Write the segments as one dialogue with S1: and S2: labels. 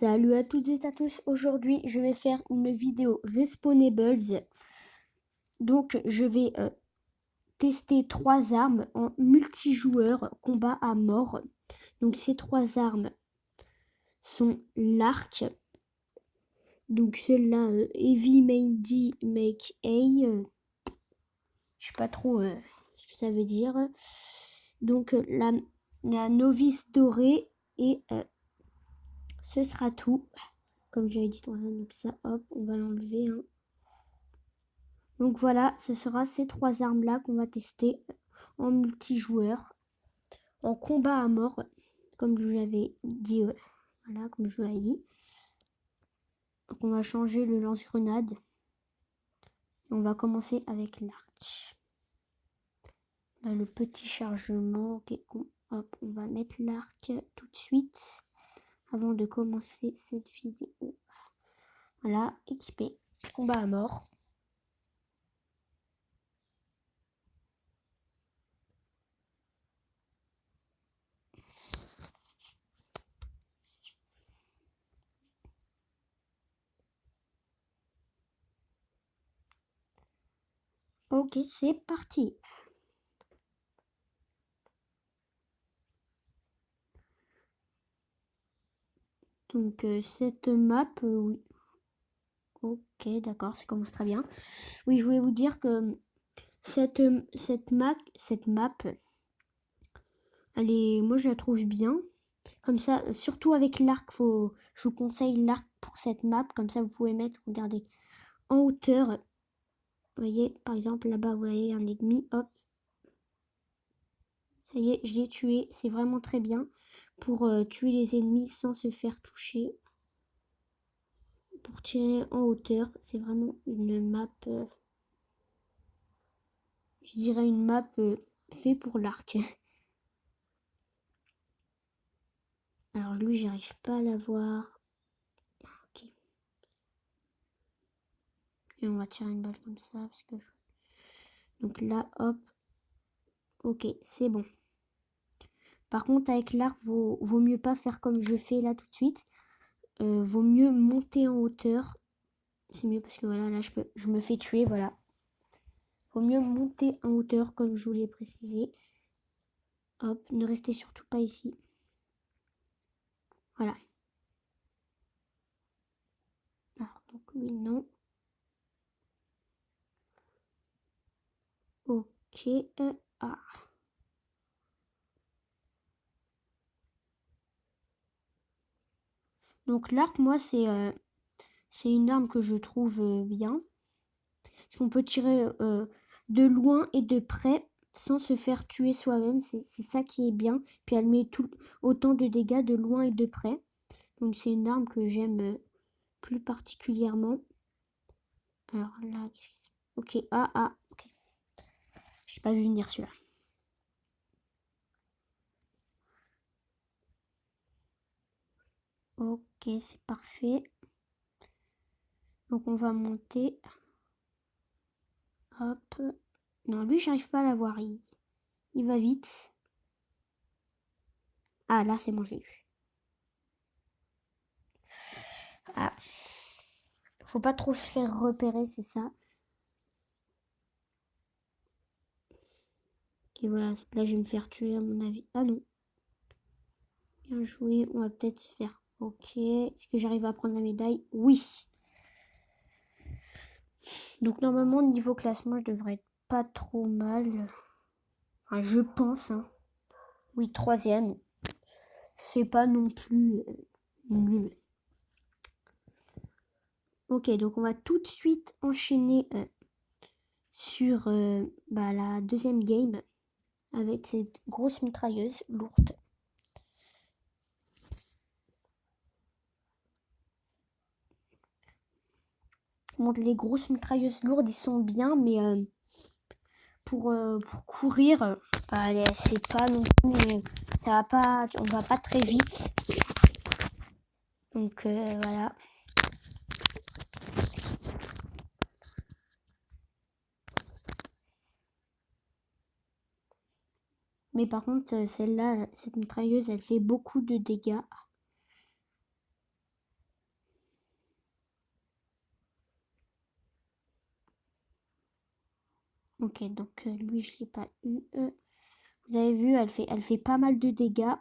S1: Salut à toutes et à tous, aujourd'hui je vais faire une vidéo Respawnables. Donc je vais tester 3 armes en multijoueur combat à mort. Donc ces 3 armes sont l'arc, donc celle-là Heavy Mandy Make A, je sais pas trop ce que ça veut dire. Donc la novice dorée et ce sera tout. Comme j'avais dit, donc ça, hop, on va l'enlever. Hein. Donc voilà, ce sera ces 3 armes-là qu'on va tester en multijoueur, en combat à mort, comme je vous avais dit. Voilà, comme je vous avais dit. Donc on va changer le lance-grenade. On va commencer avec l'arc. Là, le petit chargement. Ok, hop, on va mettre l'arc tout de suite avant de commencer cette vidéo. Voilà, équipé. Combat à mort. Ok, c'est parti. Donc cette map, oui. Ok, d'accord, ça commence très bien. Oui, je voulais vous dire que cette map, moi je la trouve bien. Comme ça, surtout avec l'arc, je vous conseille l'arc pour cette map. Comme ça, vous pouvez mettre, regardez, en hauteur. Vous voyez, par exemple, là-bas, vous voyez un ennemi, hop. Ça y est, je l'ai tué. C'est vraiment très bien pour tuer les ennemis sans se faire toucher. Pour tirer en hauteur, c'est vraiment une map, je dirais une map fait pour l'arc. Alors lui, j'arrive pas à l'avoir. Ok. Et on va tirer une balle comme ça parce que. Donc là, hop. Ok, c'est bon. Par contre, avec l'arc, vaut mieux pas faire comme je fais là tout de suite. Vaut mieux monter en hauteur. C'est mieux parce que voilà, là, je me fais tuer, voilà. Vaut mieux monter en hauteur comme je vous l'ai précisé. Hop, ne restez surtout pas ici. Voilà. Alors, donc lui, non. Ok. Ah. Donc l'arc, moi, c'est une arme que je trouve bien. Parce qu'on peut tirer de loin et de près sans se faire tuer soi-même. C'est ça qui est bien. Puis elle met autant de dégâts de loin et de près. Donc c'est une arme que j'aime plus particulièrement. Alors là, ok, ok. Je n'ai pas vu venir celui-là. Ok, c'est parfait. Donc on va monter. Hop. Non, lui, j'arrive pas à l'avoir. Il va vite. Ah, là, c'est bon, je l'ai eu. Ah. Faut pas trop se faire repérer, c'est ça. Ok, voilà. Là, je vais me faire tuer, à mon avis. Ah non. Bien joué. On va peut-être se faire. Ok. Est-ce que j'arrive à prendre la médaille? Oui. Donc, normalement, niveau classement, je devrais être pas trop mal. Enfin, je pense, hein. Oui, 3e. C'est pas non plus nul. Ok, donc on va tout de suite enchaîner sur la 2e game avec cette grosse mitrailleuse lourde. Bon, les grosses mitrailleuses lourdes, ils sont bien, mais pour courir, c'est pas non plus, ça va pas, on va pas très vite. Donc voilà. Mais par contre, celle-là, cette mitrailleuse, elle fait beaucoup de dégâts. Ok, donc lui, je l'ai pas eu. Vous avez vu, elle fait pas mal de dégâts.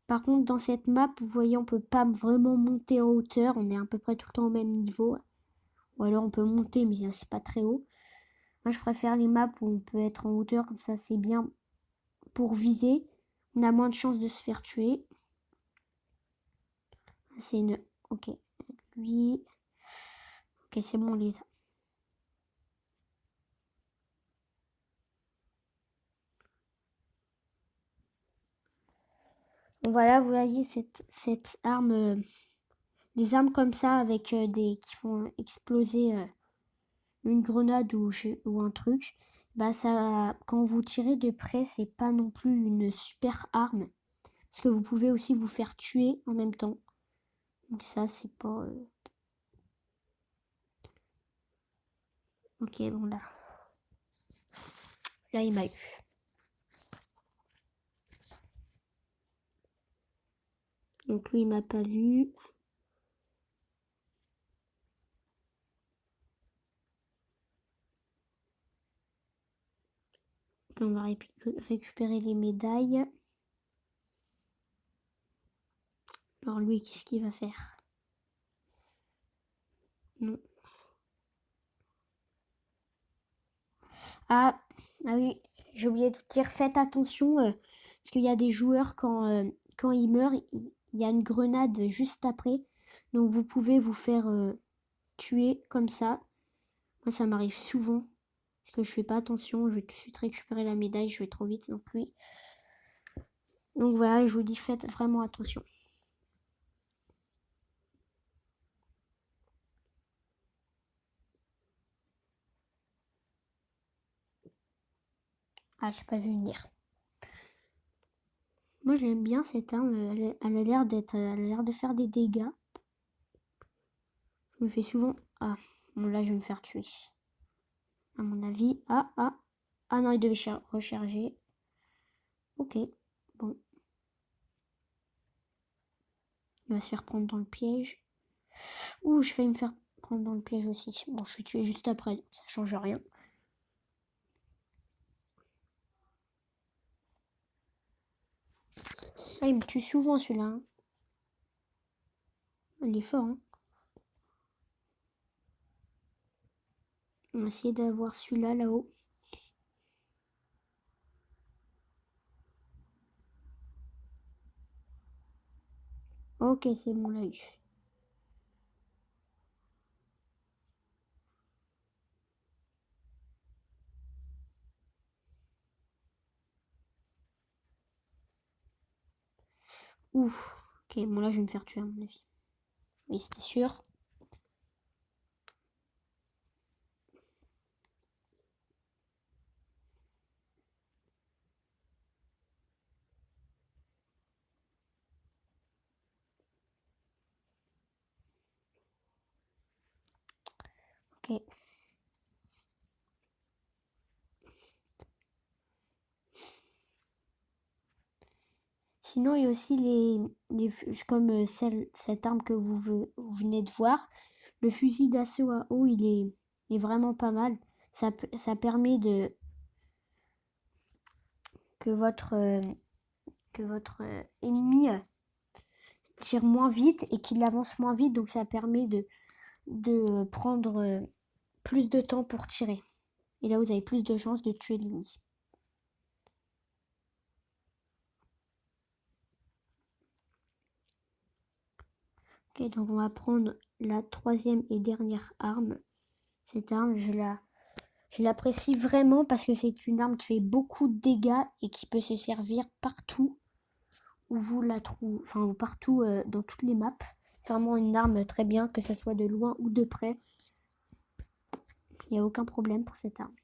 S1: Par contre, dans cette map, vous voyez, on peut pas vraiment monter en hauteur. On est à peu près tout le temps au même niveau. Ou alors on peut monter, mais c'est pas très haut. Moi, je préfère les maps où on peut être en hauteur, comme ça, c'est bien pour viser. On a moins de chances de se faire tuer. C'est une... Ok, lui... Ok, c'est bon, on les a. Bon, voilà, vous voyez cette arme... des armes comme ça, avec des... qui font exploser une grenade ou un truc. Bah ça, quand vous tirez de près, c'est pas non plus une super arme. Parce que vous pouvez aussi vous faire tuer en même temps. Donc ça, c'est pas... Ok, bon là. Là, il m'a eu. Donc lui, il m'a pas vu. On va récupérer les médailles. Alors lui, qu'est-ce qu'il va faire? Non. Ah, ah oui, j'ai oublié de dire, faites attention, parce qu'il y a des joueurs, quand ils meurent, il y a une grenade juste après. Donc vous pouvez vous faire tuer comme ça. Moi, ça m'arrive souvent, parce que je fais pas attention, je vais tout de suite récupérer la médaille, je vais trop vite, donc oui. Donc voilà, je vous dis, faites vraiment attention. Ah, j'ai pas vu venir. Moi, j'aime bien cette arme, elle a l'air elle a l'air de faire des dégâts. Je me fais souvent... Ah, bon là, je vais me faire tuer. À mon avis. Ah non, il devait recharger. Ok, bon. Il va se faire prendre dans le piège. Ouh, je vais me faire prendre dans le piège aussi. Bon, je suis tué juste après, ça change rien. Ah, il me tue souvent celui-là, hein. Il est fort, hein. On va essayer d'avoir celui-là là-haut. Ok, c'est bon, là eu. Ouf. Ok, bon là je vais me faire tuer à mon avis. Oui, c'était sûr. Ok. Sinon, il y a aussi comme cette arme que vous venez de voir. Le fusil d'assaut à eau, il est vraiment pas mal. Ça permet que votre ennemi tire moins vite et qu'il avance moins vite. Donc ça permet de prendre plus de temps pour tirer. Et là, vous avez plus de chances de tuer l'ennemi. Ok, donc on va prendre la troisième et dernière arme. Cette arme, je l'apprécie vraiment parce que c'est une arme qui fait beaucoup de dégâts et qui peut se servir partout où vous la trouvez, enfin partout dans toutes les maps. C'est vraiment une arme très bien, que ce soit de loin ou de près. Il n'y a aucun problème pour cette arme.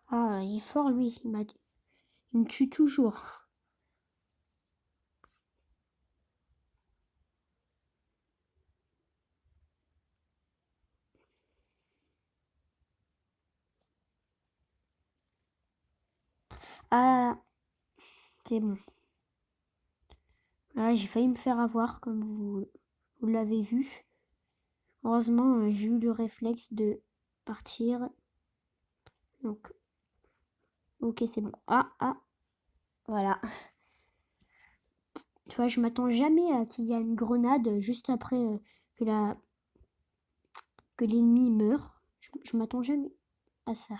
S1: Ah, il est fort lui, il me tue toujours. Ah, c'est bon. Là, j'ai failli me faire avoir, comme vous l'avez vu. Heureusement, j'ai eu le réflexe de partir. Donc, ok, c'est bon. Voilà. Tu vois, je m'attends jamais à qu'il y ait une grenade juste après que que l'ennemi meure. Je m'attends jamais à ça.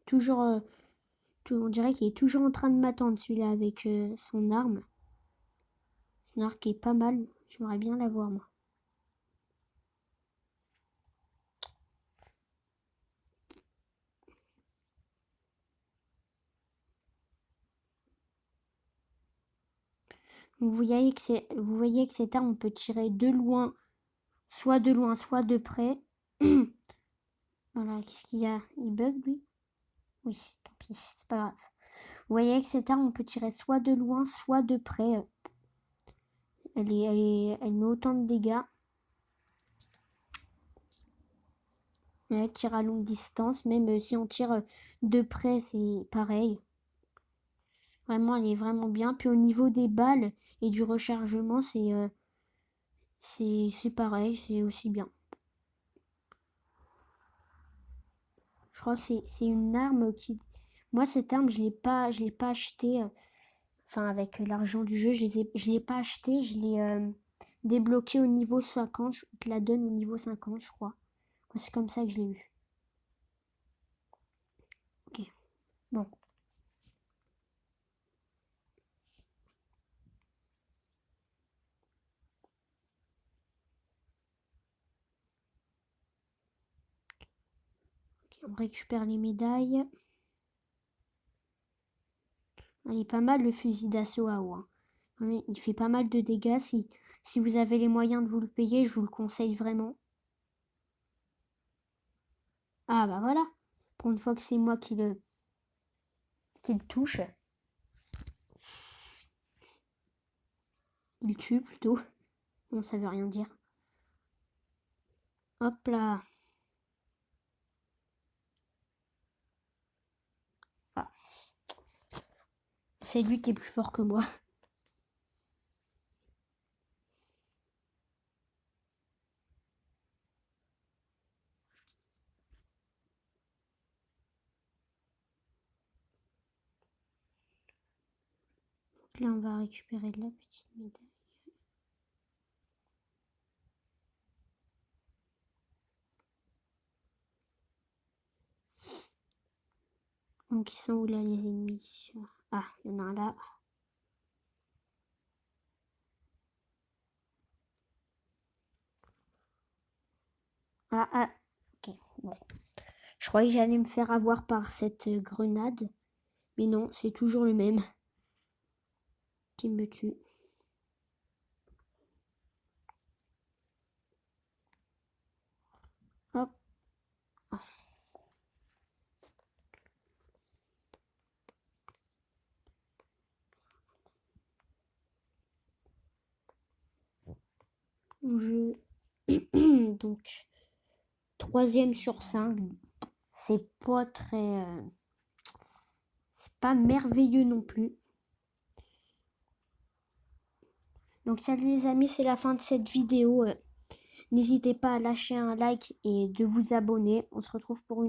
S1: Toujours, on dirait qu'il est toujours en train de m'attendre celui-là avec son arme. Son arme qui est pas mal. J'aimerais bien l'avoir moi. Vous voyez que cette arme, on peut tirer de loin, soit de près. Voilà, qu'est-ce qu'il y a? Il bug lui? Oui, tant pis, c'est pas grave. Vous voyez que cette arme, on peut tirer soit de loin, soit de près. Elle met autant de dégâts. Elle tire à longue distance, même si on tire de près, c'est pareil. Vraiment, elle est vraiment bien. Puis au niveau des balles et du rechargement, c'est pareil, c'est aussi bien. Je crois que c'est une arme qui... Moi, cette arme, je l'ai pas achetée. Enfin, avec l'argent du jeu, je l'ai pas achetée. Je l'ai débloquée au niveau 50. Je te la donne au niveau 50, je crois. C'est comme ça que je l'ai eu. Ok, bon. Ok, on récupère les médailles. Il est pas mal le fusil d'assaut à eau. Hein. Oui, il fait pas mal de dégâts. Si vous avez les moyens de vous le payer, je vous le conseille vraiment. Ah bah voilà. Pour une fois que c'est moi qui le touche. Il tue plutôt. Bon, ça veut rien dire. Hop là. Ah, c'est lui qui est plus fort que moi. Donc là, on va récupérer de la petite médaille. Donc ils sont où là les ennemis? Ah, il y en a un là. Ok, bon. Je croyais que j'allais me faire avoir par cette grenade. Mais non, c'est toujours le même qui me tue. Hop. Je... Donc, 3e sur 5. C'est pas très... c'est pas merveilleux non plus. Donc salut les amis, c'est la fin de cette vidéo. N'hésitez pas à lâcher un like et de vous abonner. On se retrouve pour une